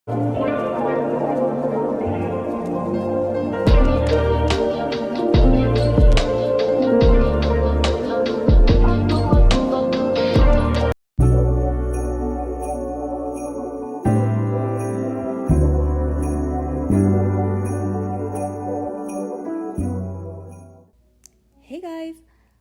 Hey guys,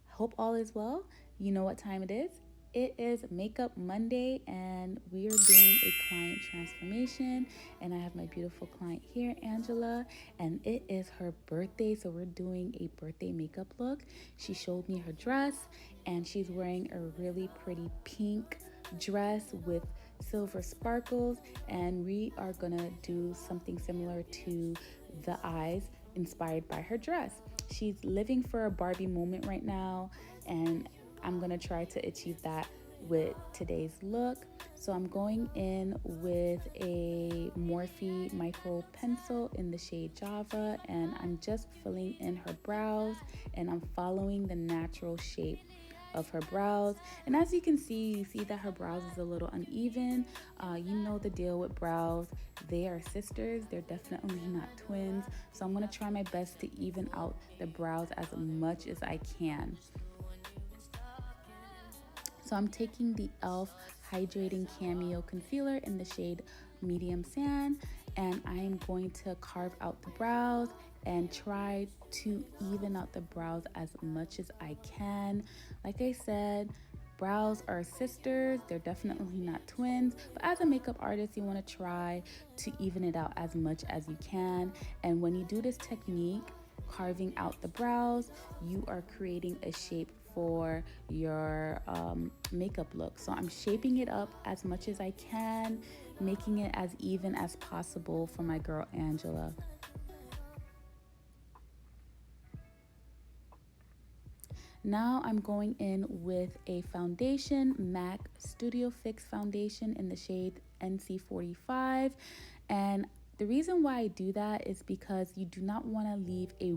hope all is well. You know what time it is? It is Makeup Monday and we are doing a client transformation, and I have my beautiful client here, Angela, and it is her birthday, so we're doing a birthday makeup look. She showed me her dress and she's wearing a really pretty pink dress with silver sparkles, and we are gonna do something similar to the eyes inspired by her dress. She's living for a Barbie moment right now, and I'm gonna try to achieve that with today's look. So I'm going in with a Morphe micro pencil in the shade Java, and I'm just filling in her brows, and I'm following the natural shape of her brows. And as you see that her brows is a little uneven. You know the deal with brows. They are sisters, they're definitely not twins. So I'm gonna try my best to even out the brows as much as I can. So I'm taking the e.l.f. Hydrating Cameo Concealer in the shade Medium Sand, and I am going to carve out the brows and try to even out the brows as much as I can. Like I said, brows are sisters, they're definitely not twins, but as a makeup artist, you want to try to even it out as much as you can. And when you do this technique, carving out the brows, you are creating a shape for your makeup look. So I'm shaping it up as much as I can, making it as even as possible for my girl Angela. Now I'm going in with a foundation, MAC Studio Fix foundation in the shade NC45. And the reason why I do that is because you do not want to leave a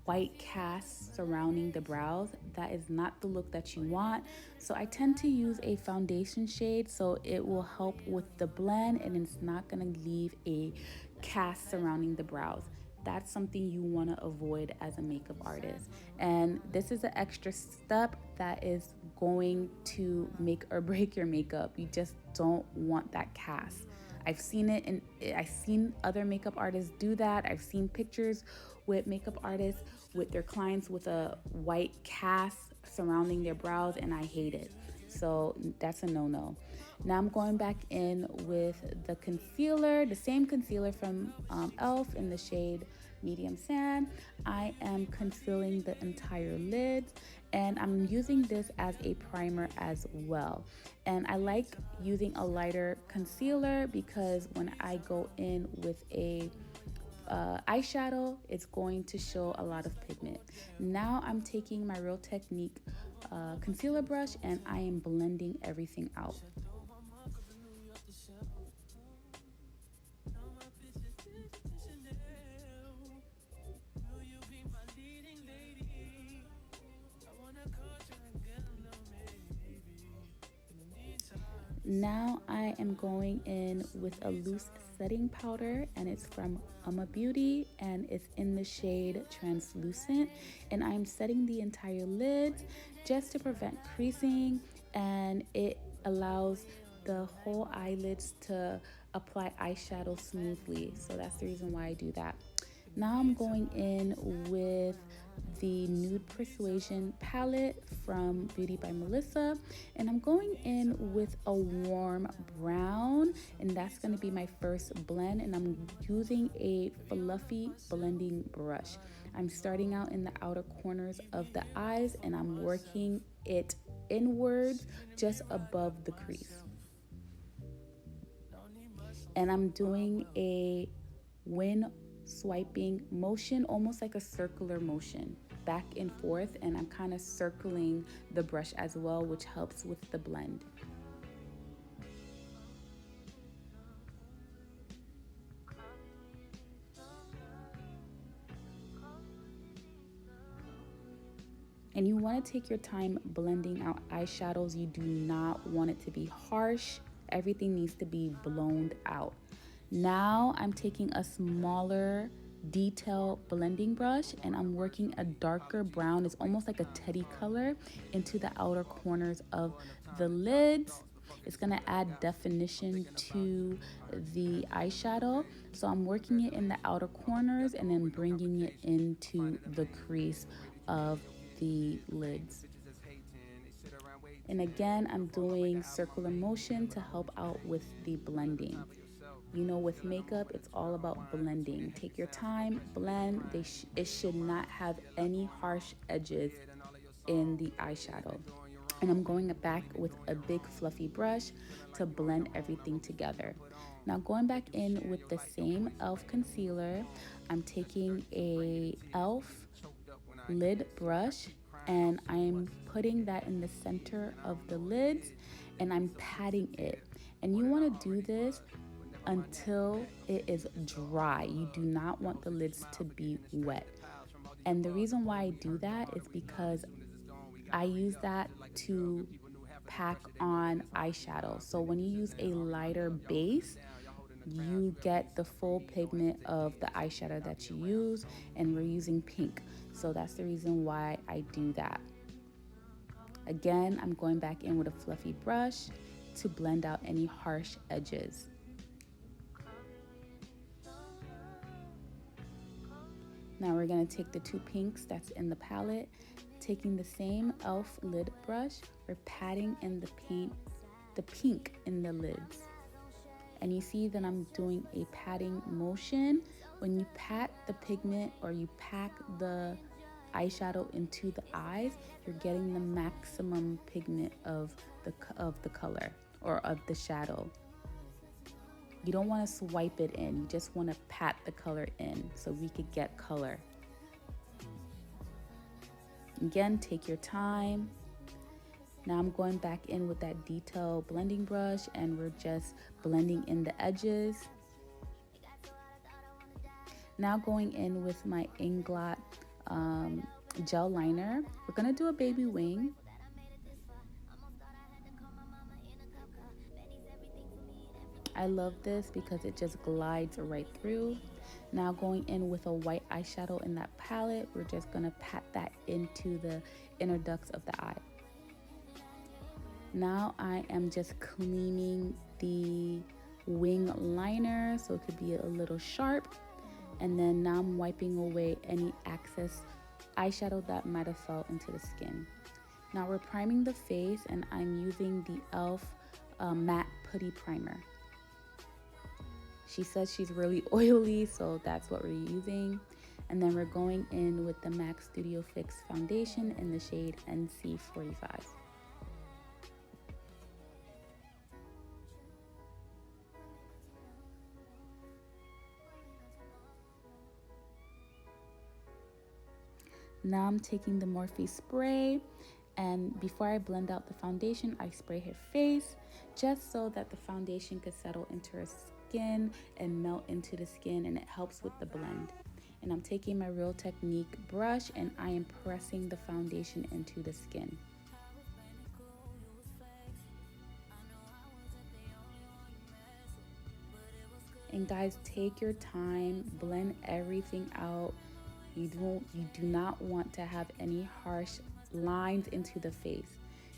white cast surrounding the brows. That is not the look that you want. So I tend to use a foundation shade so it will help with the blend and it's not going to leave a cast surrounding the brows. That's something you want to avoid as a makeup artist. And this is an extra step that is going to make or break your makeup. You just don't want that cast. I've seen it, and I've seen other makeup artists do that. I've seen pictures with makeup artists with their clients with a white cast surrounding their brows, and I hate it. So that's a no-no. Now I'm going back in with the concealer, the same concealer from e.l.f. in the shade Medium Sand. I am concealing the entire lid, and I'm using this as a primer as well. And I like using a lighter concealer because when I go in with a eyeshadow, it's going to show a lot of pigment. Now I'm taking my Real Technique concealer brush and I am blending everything out. Now I am going in with a loose setting powder, and it's from Beauty, and it's in the shade Translucent, and I'm setting the entire lid just to prevent creasing, and it allows the whole eyelids to apply eyeshadow smoothly. So that's the reason why I do that. Now I'm going in with the Nude Persuasion palette from Beauty by Melissa, and I'm going in with a warm brown, and that's going to be my first blend, and I'm using a fluffy blending brush. I'm starting out in the outer corners of the eyes and I'm working it inwards just above the crease. And I'm doing a wind swiping motion, almost like a circular motion, back and forth, and I'm kind of circling the brush as well, which helps with the blend. And you want to take your time blending out eyeshadows. You do not want it to be harsh Everything needs to be blown out. Now I'm taking a smaller detail blending brush and I'm working a darker brown. It's almost like a teddy color into the outer corners of the lids. It's gonna add definition to the eyeshadow. So I'm working it in the outer corners and then bringing it into the crease of the lids. And again, I'm doing circular motion to help out with the blending. You know, with makeup, it's all about blending. Take your time, blend. It should not have any harsh edges in the eyeshadow. And I'm going back with a big fluffy brush to blend everything together. Now going back in with the same e.l.f. concealer, I'm taking a e.l.f. lid brush and I'm putting that in the center of the lids and I'm patting it. And you want to do this until it is dry. You do not want the lids to be wet. And the reason why I do that is because I use that to pack on eyeshadow. So when you use a lighter base, you get the full pigment of the eyeshadow that you use, and we're using pink. So that's the reason why I do that. Again, I'm going back in with a fluffy brush to blend out any harsh edges. Now we're gonna take the two pinks that's in the palette, taking the same e.l.f. lid brush, we're patting in the pink in the lids. And you see that I'm doing a patting motion. When you pat the pigment or you pack the eyeshadow into the eyes, you're getting the maximum pigment of the color or of the shadow. You don't want to swipe it in, you just want to pat the color in so we could get color. Again, take your time. Now I'm going back in with that detail blending brush and we're just blending in the edges. Now going in with my Inglot gel liner, we're gonna do a baby wing. I love this because it just glides right through. Now going in with a white eyeshadow in that palette, we're just gonna pat that into the inner ducts of the eye. Now I am just cleaning the wing liner so it could be a little sharp. And then now I'm wiping away any excess eyeshadow that might have fell into the skin. Now we're priming the face and I'm using the e.l.f. Matte Putty Primer. She says she's really oily, so that's what we're using. And then we're going in with the MAC Studio Fix foundation in the shade NC45. Now I'm taking the Morphe spray, and before I blend out the foundation, I spray her face just so that the foundation could settle into her skin and melt into the skin, and it helps with the blend. And I'm taking my Real Technique brush and I am pressing the foundation into the skin. And guys, take your time, blend everything out. You do not want to have any harsh lines into the face.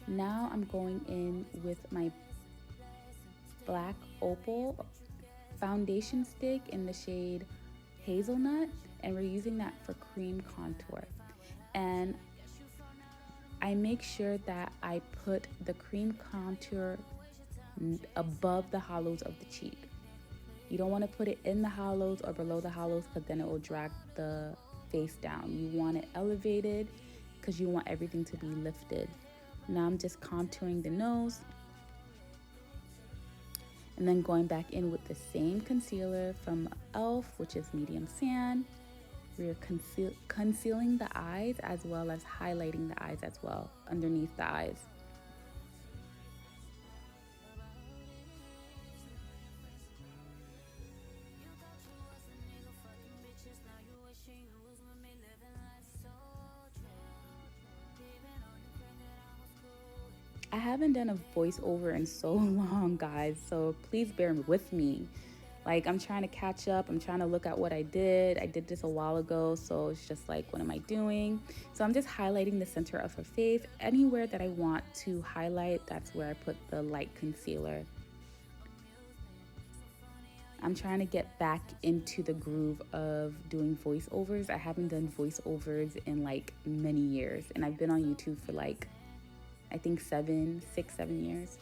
Now I'm going in with my black opal foundation stick in the shade Hazelnut, and we're using that for cream contour. And I make sure that I put the cream contour above the hollows of the cheek. You don't want to put it in the hollows or below the hollows because then it will drag the face down. You want it elevated because you want everything to be lifted. Now I'm just contouring the nose and then going back in with the same concealer from e.l.f., which is medium sand. We're concealing the eyes as well as highlighting the eyes as well underneath the eyes. I haven't done a voiceover in so long, guys, so please bear with me. Like, I'm trying to catch up. I'm trying to look at what I did. I did this a while ago, so it's just like, what am I doing? So I'm just highlighting the center of her face. Anywhere that I want to highlight, that's where I put the light concealer. I'm trying to get back into the groove of doing voiceovers. I haven't done voiceovers in like many years, and I've been on YouTube for like, I think 7 years.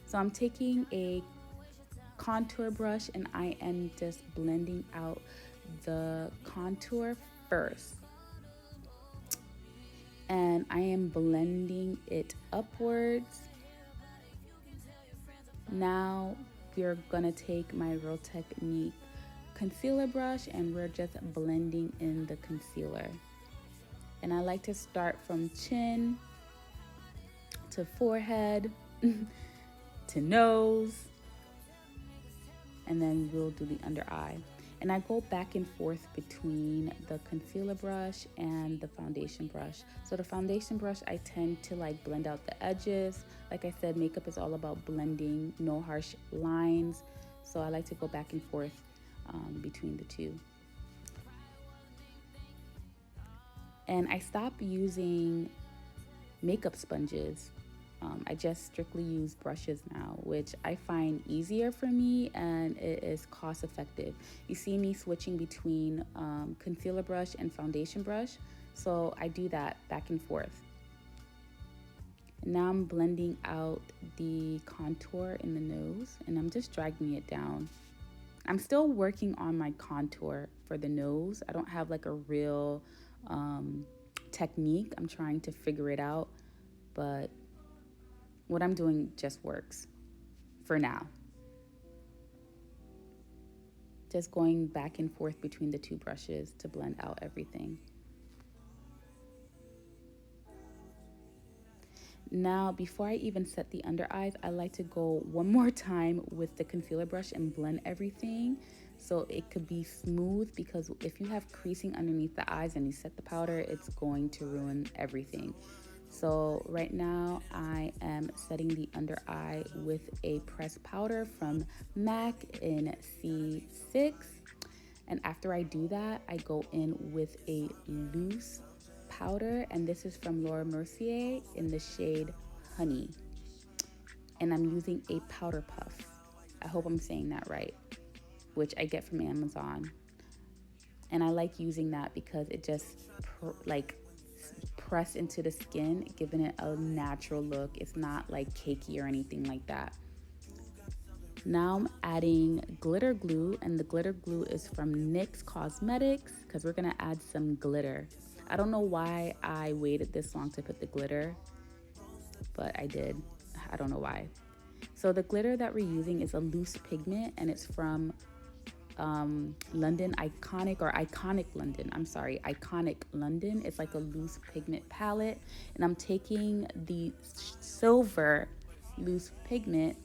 So I'm taking a contour brush and I am just blending out the contour first, and I am blending it upwards. Now we're gonna take my Real Technique concealer brush and we're just blending in the concealer. And I like to start from chin to forehead to nose, and then we'll do the under eye. And I go back and forth between the concealer brush and the foundation brush. So the foundation brush, I tend to like blend out the edges. Like I said, makeup is all about blending, no harsh lines. So I like to go back and forth between the two. And I stopped using makeup sponges. I just strictly use brushes now, which I find easier for me and it is cost effective. You see me switching between concealer brush and foundation brush, so I do that back and forth. Now I'm blending out the contour in the nose and I'm just dragging it down. I'm still working on my contour for the nose. I don't have like a real technique. I'm trying to figure it out, but what I'm doing just works for now. Just going back and forth between the two brushes to blend out everything. Now, before I even set the under eyes, I like to go one more time with the concealer brush and blend everything so it could be smooth, because if you have creasing underneath the eyes and you set the powder, it's going to ruin everything. So right now I am setting the under eye with a pressed powder from MAC in C6. And after I do that, I go in with a loose powder, and this is from Laura Mercier in the shade Honey. And I'm using a powder puff. I hope I'm saying that right, which I get from Amazon. And I like using that because it just press into the skin, giving it a natural look. It's not like cakey or anything like that. Now I'm adding glitter glue, and the glitter glue is from NYX Cosmetics because we're gonna add some glitter. I don't know why I waited this long to put the glitter, but I did. I don't know why. So the glitter that we're using is a loose pigment, and it's from Iconic London. It's like a loose pigment palette, and I'm taking the silver loose pigment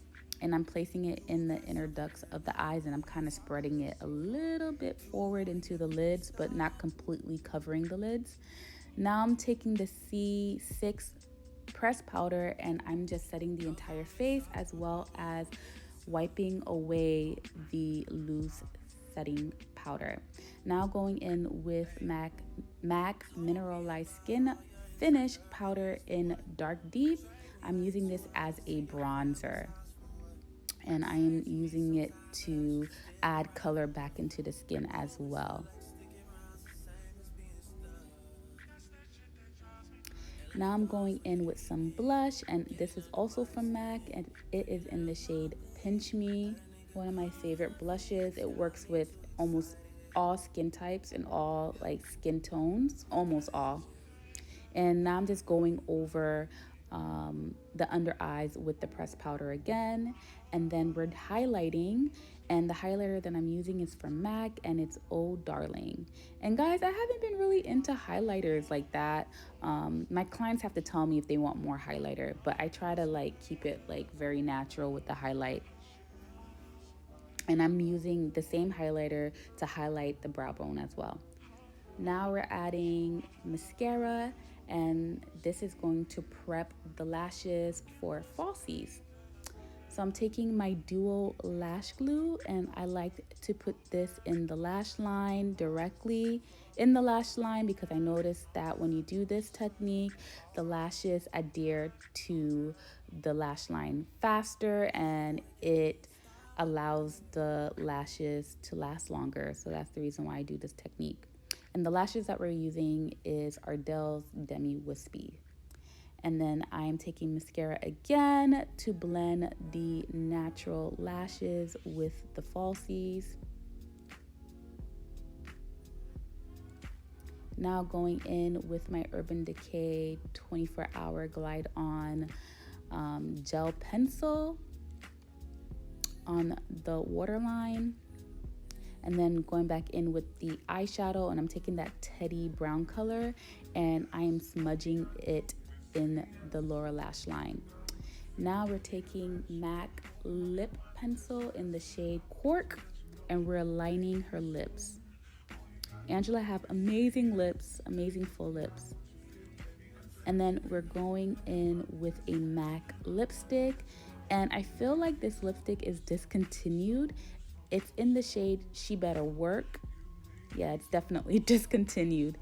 and I'm placing it in the inner ducts of the eyes, and I'm kind of spreading it a little bit forward into the lids, but not completely covering the lids. Now I'm taking the C6 pressed powder and I'm just setting the entire face, as well as wiping away the loose setting powder. Now going in with MAC Mineralized Skin Finish powder in Dark Deep. I'm using this as a bronzer, and I am using it to add color back into the skin as well. Now I'm going in with some blush, and this is also from MAC, and it is in the shade Pinch Me, one of my favorite blushes. It works with almost all skin types and all like skin tones, almost all. And now I'm just going over the under eyes with the pressed powder again, and then we're highlighting, and the highlighter that I'm using is from MAC and it's Oh Darling. And guys, I haven't been really into highlighters like that. My clients have to tell me if they want more highlighter, but I try to like keep it like very natural with the highlight. And I'm using the same highlighter to highlight the brow bone as well. Now we're adding mascara, and this is going to prep the lashes for falsies. So I'm taking my dual lash glue, and I like to put this in the lash line, directly in the lash line, because I noticed that when you do this technique, the lashes adhere to the lash line faster, and it allows the lashes to last longer. So that's the reason why I do this technique. And the lashes that we're using is Ardell's Demi Wispy. And then I'm taking mascara again to blend the natural lashes with the falsies. Now going in with my Urban Decay 24-hour Glide On gel pencil on the waterline. And then going back in with the eyeshadow, and I'm taking that teddy brown color and I am smudging it in the lower lash line. Now we're taking MAC lip pencil in the shade Cork, and we're lining her lips. Angela have amazing lips, amazing full lips. And then we're going in with a MAC lipstick, and I feel like this lipstick is discontinued. It's in the shade She Better Work. Yeah, it's definitely discontinued.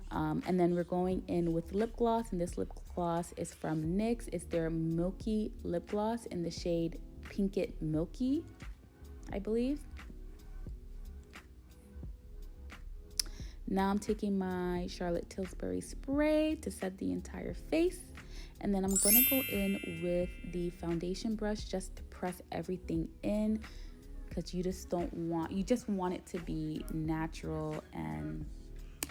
And then we're going in with lip gloss, and this lip gloss is from NYX. It's their Milky lip gloss in the shade Pink It Milky, I believe. Now I'm taking my Charlotte Tilbury spray to set the entire face, and then I'm gonna go in with the foundation brush just to press everything in, because you just want it to be natural and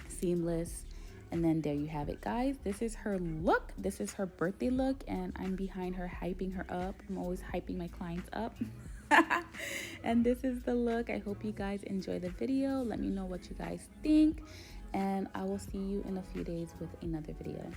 seamless. And then there you have it, guys. This is her look. This is her birthday look, and I'm behind her hyping her up. I'm always hyping my clients up. And this is the look. I hope you guys enjoy the video. Let me know what you guys think, and I will see you in a few days with another video.